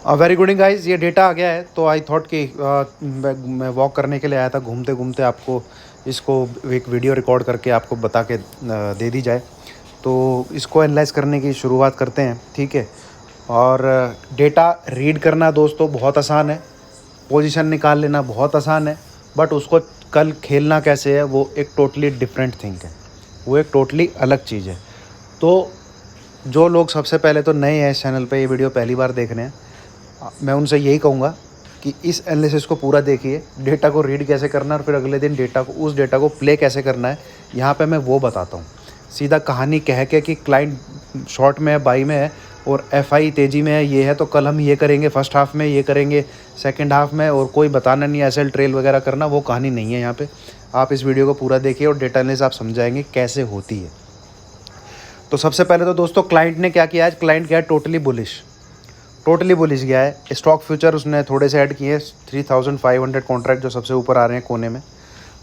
Very good guys, ये data आ गया है तो आई थॉट कि मैं वॉक करने के लिए आया था, घूमते घूमते आपको इसको एक वीडियो रिकॉर्ड करके आपको बता के दे दी जाए। तो इसको एनालाइज करने की शुरुआत करते हैं, ठीक है। और डेटा रीड करना दोस्तों बहुत आसान है, पोजीशन निकाल लेना बहुत आसान है, बट उसको कल खेलना कैसे है वो एक टोटली डिफरेंट थिंग है, वो एक टोटली अलग चीज़ है। तो जो लोग सबसे पहले तो नए हैं इस चैनल पे, ये वीडियो पहली बार देख रहे हैं, मैं उनसे यही कहूँगा कि इस एनालिसिस को पूरा देखिए, डेटा को रीड कैसे करना है और फिर अगले दिन उस डेटा को प्ले कैसे करना है, यहाँ पे मैं वो बताता हूँ। सीधा कहानी कह के कि क्लाइंट शॉर्ट में है, बाई में है और एफआई तेज़ी में है, ये है तो कल हम ये करेंगे, फर्स्ट हाफ में ये करेंगे, सेकंड हाफ में, और कोई बताना नहीं एसएल ट्रेल वगैरह करना, वो कहानी नहीं है यहाँ पे। आप इस वीडियो को पूरा देखिए और डेटा एनालिसिस आप समझाएंगे कैसे होती है। तो सबसे पहले तो दोस्तों क्लाइंट ने क्या किया है, क्लाइंट क्या है, टोटली बुलिश गया है। स्टॉक फ्यूचर उसने थोड़े से ऐड किए, 3500 कॉन्ट्रैक्ट जो सबसे ऊपर आ रहे हैं कोने में।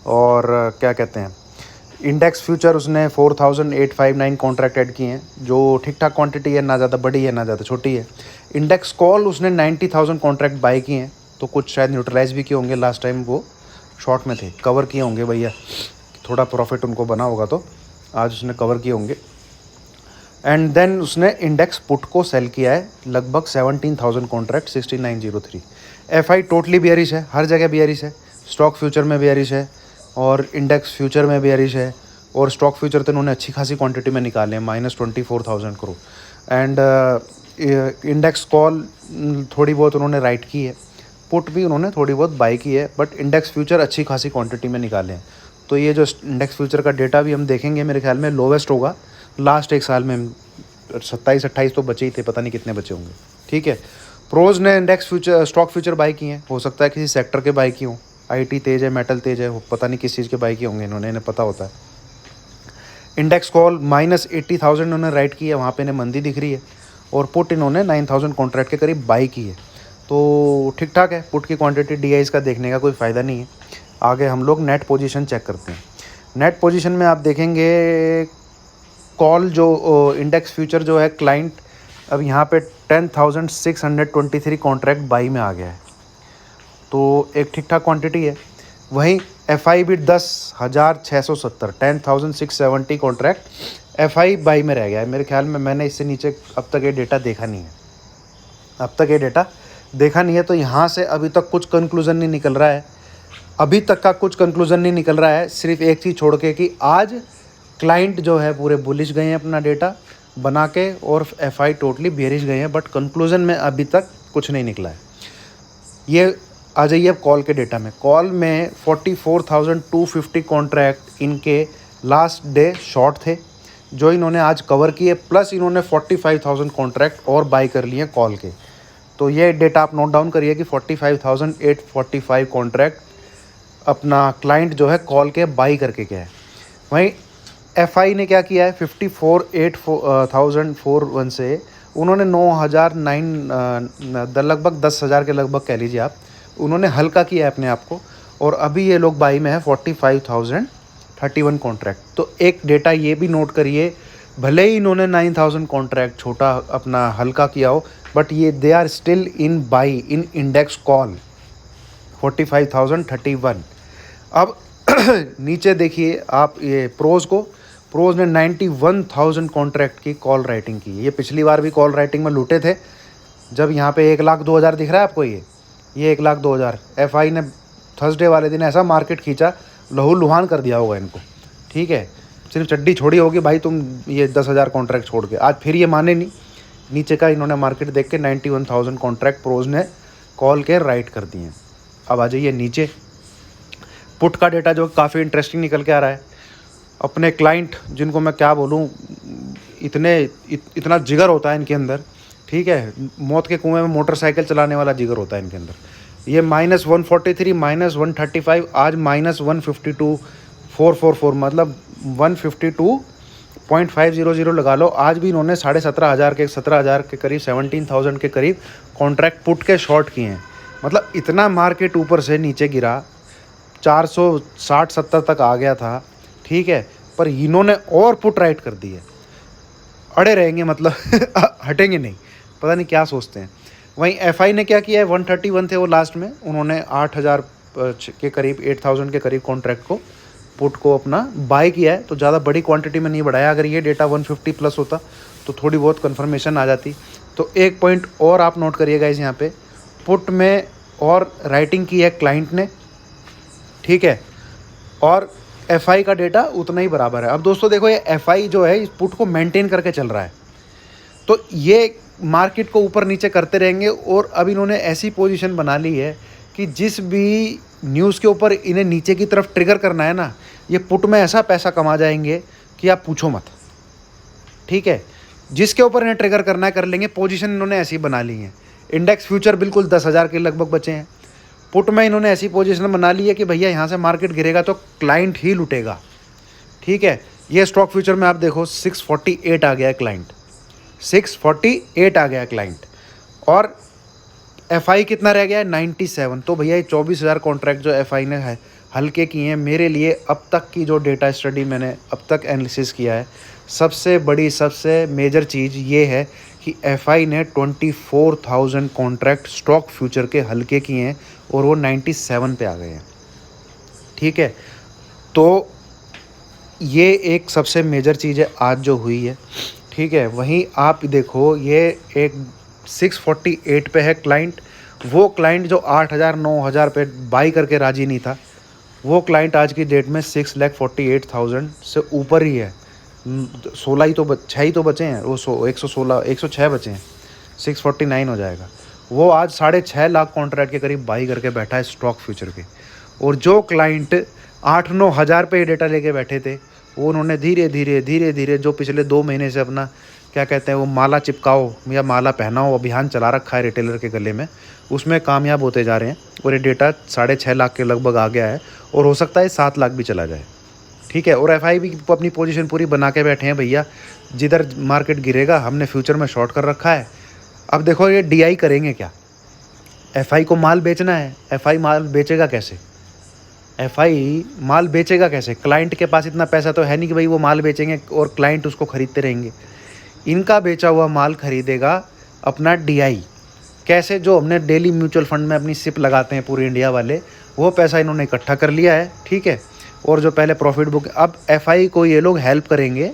और क्या कहते हैं, इंडेक्स फ्यूचर उसने 4859 कॉन्ट्रैक्ट ऐड किए हैं, जो ठीक ठाक क्वांटिटी है, ना ज़्यादा बड़ी है ना ज़्यादा छोटी है। इंडेक्स कॉल उसने 90,000 कॉन्ट्रैक्ट बाई किए हैं, तो कुछ शायद न्यूट्रलाइज भी किए होंगे, लास्ट टाइम वो शॉर्ट में थे, कवर किए होंगे भैया, थोड़ा प्रॉफिट उनको बना होगा तो आज उसने कवर किए होंगे। एंड देन उसने इंडेक्स पुट को सेल किया है लगभग 17,000 कॉन्ट्रैक्ट 6903। एफआई टोटली बियरिश है, हर जगह बियरिश है, स्टॉक फ्यूचर में बियरिश है और इंडेक्स फ्यूचर में बियरिश है। और स्टॉक फ्यूचर तो उन्होंने अच्छी खासी क्वांटिटी में निकाले हैं, -24,000 करोड़। एंड इंडेक्स कॉल थोड़ी बहुत उन्होंने राइट की है, पुट भी उन्होंने थोड़ी बहुत बाई की है, बट इंडेक्स फ्यूचर अच्छी खासी क्वांटिटी में निकाले हैं। तो ये जो इंडेक्स फ्यूचर का डेटा भी हम देखेंगे, मेरे ख्याल में लोवेस्ट होगा लास्ट एक साल में, 27-28 तो बचे ही थे, पता नहीं कितने बचे होंगे, ठीक है। प्रोज ने index future stock future by किए हैं, हो सकता है किसी सेक्टर के बाई किए हों, आईटी तेज है, मेटल तेज है, पता नहीं किस चीज़ के बाई किए होंगे इन्हें पता होता है। इंडेक्स कॉल -80,000 इन्होंने राइट की है, वहाँ पे इन्हें मंदी दिख रही है। और पुट इन्होंने 9,000 कॉन्ट्रैक्ट के करीब बाई की है, तो ठीक ठाक है। पुट की क्वांटिटी डीआईज का देखने का कोई फ़ायदा नहीं है। आगे हम लोग नेट पोजीशन चेक करते हैं। नेट पोजीशन में आप देखेंगे कॉल जो इंडेक्स फ्यूचर जो है क्लाइंट अब यहाँ पे 10,623 कॉन्ट्रैक्ट बाई में आ गया है, तो एक ठीक ठाक क्वांटिटी है। वहीं एफआई भी 10,670 10,670 कॉन्ट्रैक्ट एफआई बाई में रह गया है। मेरे ख्याल में मैंने इससे नीचे अब तक ये डेटा देखा नहीं है, तो यहाँ से अभी तक कुछ कंक्लूज़न नहीं निकल रहा है, सिर्फ एक चीज़ छोड़ के कि आज क्लाइंट जो है पूरे बुलिश गए हैं अपना डेटा बना के, और एफआई टोटली बेरिश गए हैं, बट कंक्लूजन में अभी तक कुछ नहीं निकला है। ये आ जाइए अब कॉल के डेटा में। कॉल में 44,250 कॉन्ट्रैक्ट इनके लास्ट डे शॉर्ट थे, जो इन्होंने आज कवर किए, प्लस इन्होंने 45,000 कॉन्ट्रैक्ट और बाई कर लिए कॉल के। तो ये डेटा आप नोट डाउन करिए कि 45,845 कॉन्ट्रैक्ट अपना क्लाइंट जो है कॉल के बाई करके गया है। वहीं एफआई ने क्या किया है, 54,841 से उन्होंने 9,009 लगभग 10,000 के लगभग कह लीजिए आप, उन्होंने हल्का किया है अपने आप को, और अभी ये लोग बाई में है 45,031 कॉन्ट्रैक्ट। तो एक डेटा ये भी नोट करिए, भले ही इन्होंने 9,000 कॉन्ट्रैक्ट छोटा अपना हल्का किया हो, बट ये they are still in by in index call 45,031। अब नीचे देखिए आप ये प्रोज ने 91,000 कॉन्ट्रैक्ट की कॉल राइटिंग की। ये पिछली बार भी कॉल राइटिंग में लूटे थे, जब यहाँ पे 1,02,000 दिख रहा है आपको, ये 1,02,000। एफआई ने थर्सडे वाले दिन ऐसा मार्केट खींचा, लहू लुहान कर दिया होगा इनको, ठीक है। सिर्फ चड्डी छोड़ी होगी भाई तुम ये 10,000 कॉन्ट्रैक्ट छोड़ के। आज फिर ये माने नहीं, नीचे का इन्होंने मार्केट देख के 91,000 कॉन्ट्रैक्ट प्रोज ने कॉल के राइट कर दिए। अब आ जाइए नीचे, पुट का डेटा जो काफ़ी इंटरेस्टिंग निकल के आ रहा है। अपने क्लाइंट, जिनको मैं क्या बोलूँ, इतना जिगर होता है इनके अंदर, ठीक है, मौत के कुएं में मोटरसाइकिल चलाने वाला जिगर होता है इनके अंदर। ये -143 -135, आज -152,444, मतलब 152.500 लगा लो। आज भी इन्होंने 17,000 के करीब 17,000 के करीब कॉन्ट्रैक्ट पुट के शॉर्ट किए हैं। मतलब इतना मार्केट ऊपर से नीचे गिरा, 460-70 तक आ गया था, ठीक है, पर इन्होंने और पुट राइट कर दी है। अड़े रहेंगे, मतलब हटेंगे नहीं, पता नहीं क्या सोचते हैं। वहीं एफआई ने क्या किया है, 131 थे वो लास्ट में, उन्होंने 8000 के करीब, 8000 के करीब कॉन्ट्रैक्ट को, पुट को अपना बाय किया है। तो ज़्यादा बड़ी क्वांटिटी में नहीं बढ़ाया। अगर ये डेटा 150 प्लस होता तो थोड़ी बहुत कन्फर्मेशन आ जाती। तो एक पॉइंट और आप नोट करिएगा इस यहाँ पे, पुट में और राइटिंग की है क्लाइंट ने, ठीक है, और एफआई का डेटा उतना ही बराबर है। अब दोस्तों देखो, ये एफआई जो है इस पुट को मेंटेन करके चल रहा है, तो ये मार्केट को ऊपर नीचे करते रहेंगे। और अब इन्होंने ऐसी पोजीशन बना ली है कि जिस भी न्यूज़ के ऊपर इन्हें नीचे की तरफ ट्रिगर करना है ना, ये पुट में ऐसा पैसा कमा जाएंगे कि आप पूछो मत, ठीक है। जिसके ऊपर इन्हें ट्रिगर करना है कर लेंगे। पोजीशन इन्होंने ऐसी बना ली है। इंडेक्स फ्यूचर बिल्कुल 10,000 के लगभग बचे हैं। पुट में इन्होंने ऐसी पोजीशन बना ली है कि भैया यहाँ से मार्केट गिरेगा तो क्लाइंट ही लुटेगा, ठीक है। ये स्टॉक फ्यूचर में आप देखो 648 आ गया है क्लाइंट, 648 आ गया क्लाइंट, और एफआई कितना रह गया है, 97। तो भैया ये 24,000 कॉन्ट्रैक्ट जो एफआई ने है हल्के किए हैं। मेरे लिए अब तक की जो डेटा स्टडी मैंने अब तक एनालिसिस किया है, सबसे बड़ी सबसे मेजर चीज़ ये है कि एफआई ने 24,000 कॉन्ट्रैक्ट स्टॉक फ्यूचर के हल्के किए हैं और वो 97 पे आ गए हैं, ठीक है। तो ये एक सबसे मेजर चीज़ है आज जो हुई है, ठीक है। वहीं आप देखो, ये एक 648 पे है क्लाइंट। वो क्लाइंट जो 8,000 9,000 पे बाई करके राजी नहीं था, वो क्लाइंट आज की डेट में 6,48,000 से ऊपर ही है। 16 ही तो 6 ही तो बचे हैं, वो 116 106 बचे हैं, 649 हो जाएगा। वो आज 6.5 लाख कॉन्ट्रैक्ट के करीब बाई करके बैठा है स्टॉक फ्यूचर के। और जो क्लाइंट 8-9 हज़ार पे डेटा लेके बैठे थे, वो उन्होंने धीरे धीरे जो पिछले 2 महीने से अपना क्या कहते हैं वो माला चिपकाओ या माला पहनाओ अभियान चला रखा है रिटेलर के गले में, उसमें कामयाब होते जा रहे हैं। और ये डेटा 6.5 लाख के लगभग आ गया है और हो सकता है 7 लाख भी चला जाए, ठीक है। और एफआई भी अपनी पोजीशन पूरी बना के बैठे हैं भैया, जिधर मार्केट गिरेगा हमने फ्यूचर में शॉर्ट कर रखा है। अब देखो ये डीआई करेंगे क्या, एफआई को माल बेचना है, एफआई माल बेचेगा कैसे, एफआई माल बेचेगा कैसे? क्लाइंट के पास इतना पैसा तो है नहीं कि भाई वो माल बेचेंगे और क्लाइंट उसको ख़रीदते रहेंगे। इनका बेचा हुआ माल खरीदेगा अपना डीआई। कैसे? जो हमने डेली म्यूचुअल फंड में अपनी सिप लगाते हैं पूरे इंडिया वाले, वो पैसा इन्होंने इकट्ठा कर लिया है, ठीक है। और जो पहले प्रॉफिट बुक, अब एफआई को ये लोग हेल्प करेंगे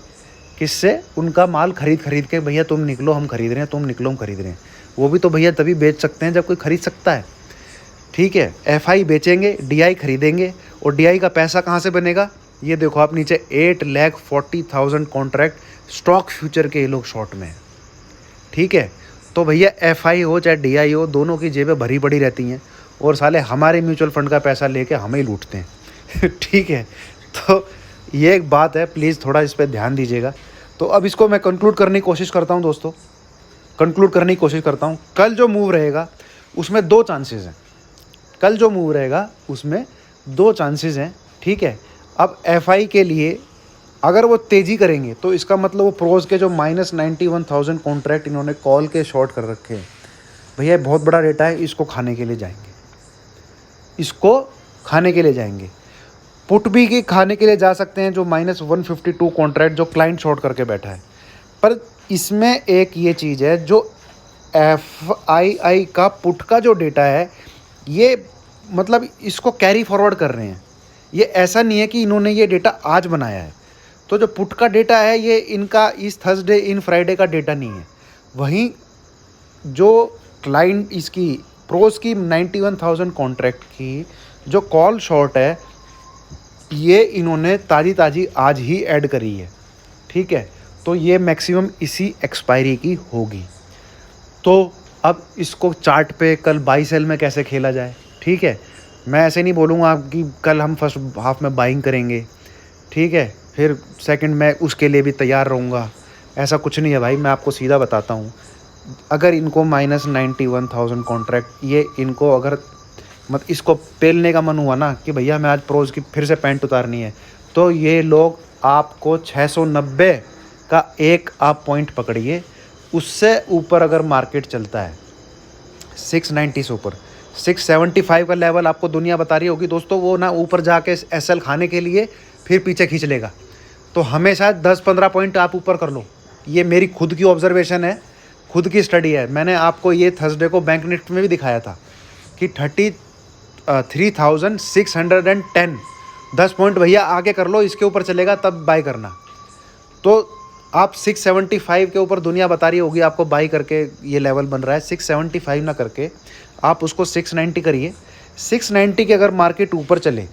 किससे? उनका माल खरीद के, भैया तुम निकलो हम खरीद रहे हैं, तुम निकलो हम खरीद रहे हैं। वो भी तो भैया तभी बेच सकते हैं जब कोई खरीद सकता है, ठीक है। एफआई बेचेंगे, डीआई खरीदेंगे, और डीआई का पैसा कहाँ से बनेगा? ये देखो आप नीचे 8,40,000 कॉन्ट्रैक्ट स्टॉक फ्यूचर के ये लोग शॉर्ट में हैं, ठीक है। तो भैया एफआई हो चाहे डीआई हो, दोनों की जेबें भरी पड़ी रहती हैं और साले हमारे म्यूचुअल फंड का पैसा लेके हमें ही लूटते हैं ठीक है। तो ये एक बात है, प्लीज़ थोड़ा इस पर ध्यान दीजिएगा। तो अब इसको मैं कंक्लूड करने की कोशिश करता हूँ दोस्तों, कंक्लूड करने की कोशिश करता हूँ। कल जो मूव रहेगा उसमें 2 चांसेस हैं, कल जो मूव रहेगा उसमें 2 चांसेस हैं, ठीक है। अब एफआई के लिए अगर वो तेज़ी करेंगे तो इसका मतलब वो प्रोज के जो -91,000 कॉन्ट्रैक्ट इन्होंने कॉल के शॉर्ट कर रखे हैं, भैया बहुत बड़ा डेटा है, इसको खाने के लिए जाएंगे, इसको खाने के लिए जाएंगे। पुट भी की खाने के लिए जा सकते हैं, जो -152 कॉन्ट्रैक्ट जो क्लाइंट शॉर्ट करके बैठा है। पर इसमें एक ये चीज़ है, जो एफआई का पुट का जो डेटा है, ये मतलब इसको कैरी फॉरवर्ड कर रहे हैं। ये ऐसा नहीं है कि इन्होंने ये डेटा आज बनाया है। तो जो पुट का डेटा है ये इनका इस थर्सडे इन फ्राइडे का डेटा नहीं है। वहीं जो क्लाइंट इसकी प्रोज की 91,000 कॉन्ट्रैक्ट की जो कॉल शॉर्ट है, ये इन्होंने ताज़ी आज ही ऐड करी है, ठीक है। तो ये मैक्सिमम इसी एक्सपायरी की होगी। तो अब इसको चार्ट पे कल बाई सेल में कैसे खेला जाए, ठीक है। मैं ऐसे नहीं बोलूँगा कि कल हम फर्स्ट हाफ में बाइंग करेंगे, ठीक है, फिर सेकंड में उसके लिए भी तैयार रहूँगा, ऐसा कुछ नहीं है भाई। मैं आपको सीधा बताता हूँ, अगर इनको -91,000 कॉन्ट्रैक्ट, ये इनको अगर इसको पेलने का मन हुआ ना कि भैया मैं आज प्रोज की फिर से पैंट उतारनी है, तो ये लोग आपको 690 का एक आप पॉइंट पकड़िए। उससे ऊपर अगर मार्केट चलता है 690 से ऊपर, 675 का लेवल आपको दुनिया बता रही होगी दोस्तों, वो ना ऊपर जाके एसएल खाने के लिए फिर पीछे खींच लेगा। तो हमेशा 10-15 पॉइंट आप ऊपर कर लो, ये मेरी खुद की ऑब्जर्वेशन है। खुद की स्टडी है। मैंने आपको ये थर्सडे को बैंक निफ्टी में भी दिखाया था कि 33,610 10 पॉइंट भैया आगे कर लो, इसके ऊपर चलेगा तब बाय करना। तो आप 675 के ऊपर दुनिया बता रही होगी आपको बाई करके ये लेवल बन रहा है, 675 ना करके आप उसको 690 करिए। 690 के अगर मार्केट ऊपर चले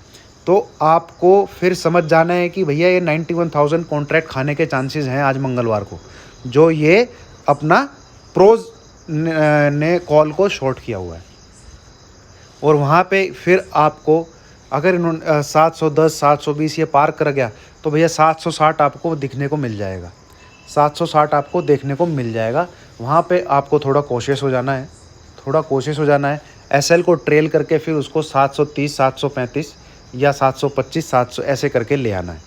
तो आपको फिर समझ जाना है कि भैया ये 91,000 कॉन्ट्रैक्ट खाने के चांसेस हैं आज मंगलवार को, जो ये अपना प्रोज ने कॉल को शॉर्ट किया हुआ है। और वहाँ पे फिर आपको अगर इन्होंने 710 720 ये पार कर गया तो भैया 760 आपको दिखने को मिल जाएगा, 760 आपको देखने को मिल जाएगा। वहाँ पे आपको थोड़ा कोशिश हो जाना है, थोड़ा कोशिश हो जाना है। एसएल को ट्रेल करके फिर उसको 730 735 या 725 700 ऐसे करके ले आना है।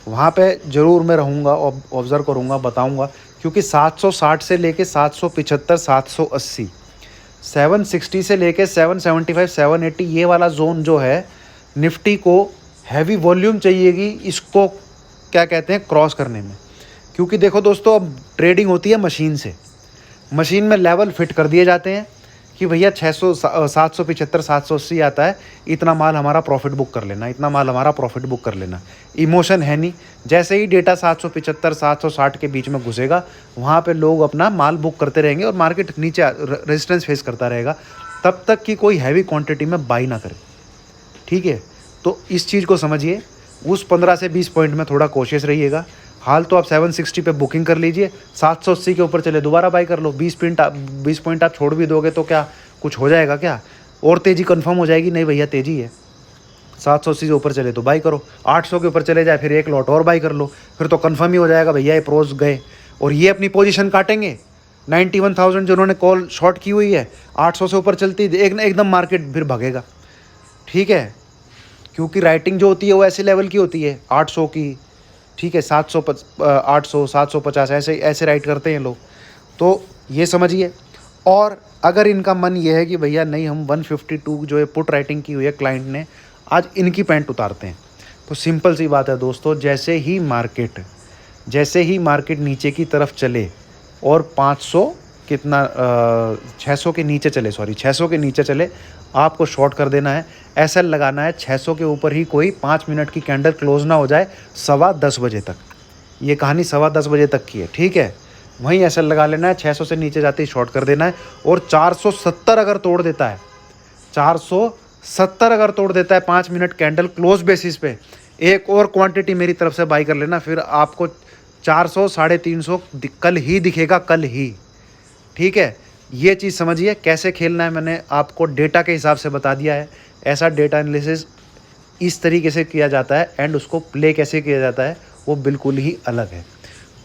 वहाँ पे ज़रूर मैं रहूँगा, ऑब्ज़र्व करूँगा, बताऊँगा, क्योंकि 760 से लेके 775 780 760 से लेके 775 780 ये वाला जोन जो है निफ्टी को हैवी वॉल्यूम चाहिएगी इसको क्या कहते हैं क्रॉस करने में। क्योंकि देखो दोस्तों, अब ट्रेडिंग होती है मशीन से, मशीन में लेवल फिट कर दिए जाते हैं कि भैया 600 775 780 आता है, इतना माल हमारा प्रॉफिट बुक कर लेना, इतना माल हमारा प्रॉफिट बुक कर लेना। इमोशन है नहीं, जैसे ही डेटा 775 760 के बीच में घुसेगा वहाँ पे लोग अपना माल बुक करते रहेंगे और मार्केट नीचे रेजिस्टेंस फेस करता रहेगा तब तक कि कोई हैवी क्वांटिटी में बाई ना करे। ठीक है, तो इस चीज़ को समझिए। उस 15 से 20 पॉइंट में थोड़ा कोशिश रहिएगा। हाल तो आप 760 पे बुकिंग कर लीजिए, 780 के ऊपर चले दोबारा बाई कर लो। 20 पॉइंट आप छोड़ भी दोगे तो क्या कुछ हो जाएगा क्या? और तेज़ी कंफर्म हो जाएगी? नहीं भैया, तेज़ी है। 780 से ऊपर चले तो बाई करो, 800 के ऊपर चले जाए फिर एक लॉट और बाई कर लो, फिर तो कंफर्म ही हो जाएगा भैया ये प्रोज गए। और ये अपनी पोजीशन काटेंगे 91,000 जो उन्होंने कॉल शॉर्ट की हुई है, 800 से ऊपर चलती एकदम मार्केट फिर भागेगा। ठीक है, क्योंकि राइटिंग जो होती है वो ऐसे लेवल की होती है 800 की। ठीक है, 800 750 ऐसे राइट करते हैं लोग, तो ये समझिए। और अगर इनका मन ये है कि भैया नहीं हम 152 जो है पुट राइटिंग की हुई है क्लाइंट ने, आज इनकी पैंट उतारते हैं, तो सिंपल सी बात है दोस्तों, जैसे ही मार्केट नीचे की तरफ चले और 600 के नीचे चले, 600 के नीचे चले, आपको शॉर्ट कर देना है। एसएल लगाना है 600 के ऊपर ही कोई 5 मिनट की कैंडल क्लोज ना हो जाए 10:15 बजे तक। ये कहानी 10:15 बजे तक की है। ठीक है, वहीं एसएल लगा लेना है, 600 से नीचे जाते ही शॉर्ट कर देना है। और 470 अगर तोड़ देता है, 470 अगर तोड़ देता है 5 मिनट कैंडल क्लोज बेसिस पे, एक और क्वांटिटी मेरी तरफ से बाई कर लेना, फिर आपको 400 350 कल ही दिखेगा, कल ही। ठीक है, ये चीज़ समझिए कैसे खेलना है। मैंने आपको डेटा के हिसाब से बता दिया है। ऐसा डेटा एनालिसिस इस तरीके से किया जाता है एंड उसको प्ले कैसे किया जाता है वो बिल्कुल ही अलग है।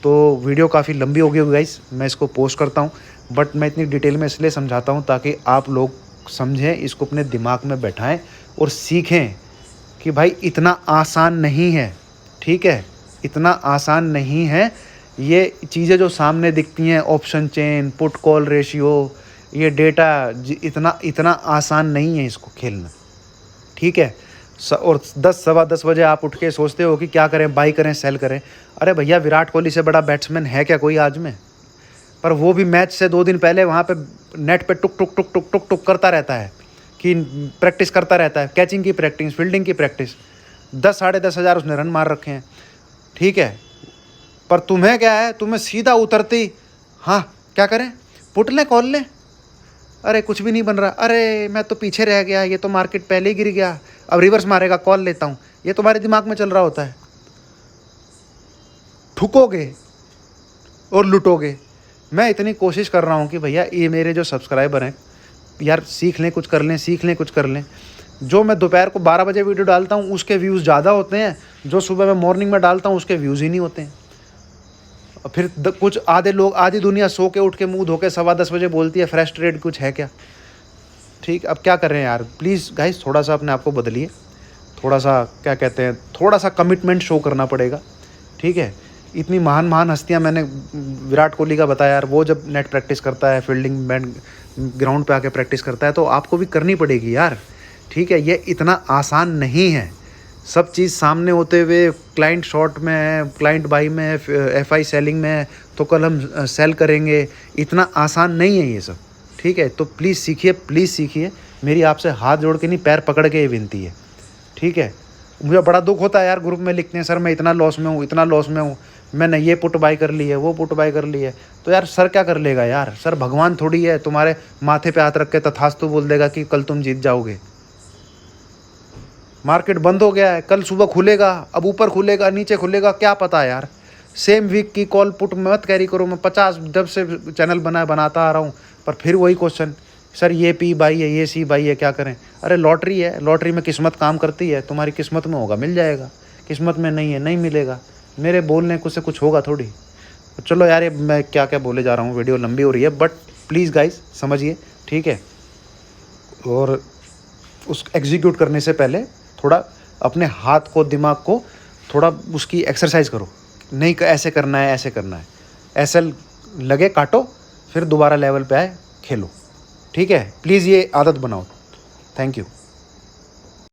तो वीडियो काफ़ी लंबी हो गई होगी गाइस, मैं इसको पोस्ट करता हूँ, बट मैं इतनी डिटेल में इसलिए समझाता हूँ ताकि आप लोग समझें, इसको अपने दिमाग में बैठाएं और सीखें कि भाई इतना आसान नहीं है। ठीक है, इतना आसान नहीं है। ये चीज़ें जो सामने दिखती हैं, option chain, put call ratio, ये डेटा इतना आसान नहीं है इसको खेलना। ठीक है, और 10 बजे आप उठ के सोचते हो कि क्या करें, बाई करें, सेल करें। अरे भैया, विराट कोहली से बड़ा बैट्समैन है क्या कोई आज में? पर वो भी मैच से 2 दिन पहले वहाँ पे नेट पे टुक टुक टुक टुक टुक टुक करता रहता है कि प्रैक्टिस करता रहता है, कैचिंग की प्रैक्टिस, फील्डिंग की प्रैक्टिस। 10-10.5 हज़ार उसने रन मार रखे हैं। ठीक है, पर तुम्हें क्या है, तुम्हें सीधा उतरती, हाँ क्या करें, पुट लें, कॉल लें, अरे कुछ भी नहीं बन रहा, अरे मैं तो पीछे रह गया, ये तो मार्केट पहले ही गिर गया, अब रिवर्स मारेगा, कॉल लेता हूँ। ये तुम्हारे दिमाग में चल रहा होता है। ठुकोगे और लुटोगे। मैं इतनी कोशिश कर रहा हूँ कि भैया ये मेरे जो सब्सक्राइबर हैं यार, सीख लें, कुछ कर लें, सीख लें, कुछ कर लें। जो मैं दोपहर को 12 बजे वीडियो डालता हूँ उसके व्यूज़ ज़्यादा होते हैं, जो सुबह मैं मॉर्निंग में डालता हूँ उसके व्यूज़ ही नहीं होते हैं। फिर कुछ आधे लोग, आधी दुनिया सो के उठ के मुंह धो के 10:15 बजे बोलती है फ्रेश ट्रेड कुछ है क्या? ठीक, अब क्या कर रहे हैं यार, प्लीज़ गाइस थोड़ा सा अपने आप को बदलिए, थोड़ा सा क्या कहते हैं, थोड़ा सा कमिटमेंट शो करना पड़ेगा। ठीक है, इतनी महान हस्तियां, मैंने विराट कोहली का बताया यार, वो जब नेट प्रैक्टिस करता है, फील्डिंग बैंड ग्राउंड पे आके प्रैक्टिस करता है, तो आपको भी करनी पड़ेगी यार। ठीक है, ये इतना आसान नहीं है। सब चीज़ सामने होते हुए क्लाइंट शॉर्ट में है, क्लाइंट बाई में है, एफआई सेलिंग में है, तो कल हम सेल करेंगे। इतना आसान नहीं है ये सब, ठीक है। तो प्लीज़ सीखिए। मेरी आपसे हाथ जोड़ के नहीं, पैर पकड़ के ये विनती है, ठीक है। मुझे बड़ा दुख होता है यार, ग्रुप में लिखते हैं सर मैं इतना लॉस में हूँ, मैंने ये पुट बाय कर ली है, वो पुट बाय कर ली है। तो यार सर क्या कर लेगा यार, सर भगवान थोड़ी है, तुम्हारे माथे पे हाथ रख के तथास्तु बोल देगा कि कल तुम जीत जाओगे। मार्केट बंद हो गया है, कल सुबह खुलेगा, अब ऊपर खुलेगा नीचे खुलेगा क्या पता यार। सेम वीक की कॉल पुट मत कैरी करो। मैं 50 जब से चैनल बनाता आ रहा हूँ, पर फिर वही क्वेश्चन, सर ये पी बाई है, ये सी बाई है, क्या करें। अरे लॉटरी है, लॉटरी में किस्मत काम करती है। तुम्हारी किस्मत में होगा मिल जाएगा, किस्मत में नहीं है नहीं मिलेगा। मेरे बोलने से कुछ होगा थोड़ी। तो चलो यार, ये मैं क्या क्या बोले जा रहा हूँ, वीडियो लंबी हो रही है, बट प्लीज़ गाइस समझिए, ठीक है। और उस एग्जीक्यूट करने से पहले थोड़ा अपने हाथ को, दिमाग को थोड़ा उसकी एक्सरसाइज करो। नहीं ऐसे करना है, ऐसे करना है, ऐसे लगे काटो, फिर दोबारा लेवल पे आए खेलो, ठीक है। प्लीज़ ये आदत बनाओ। Thank you.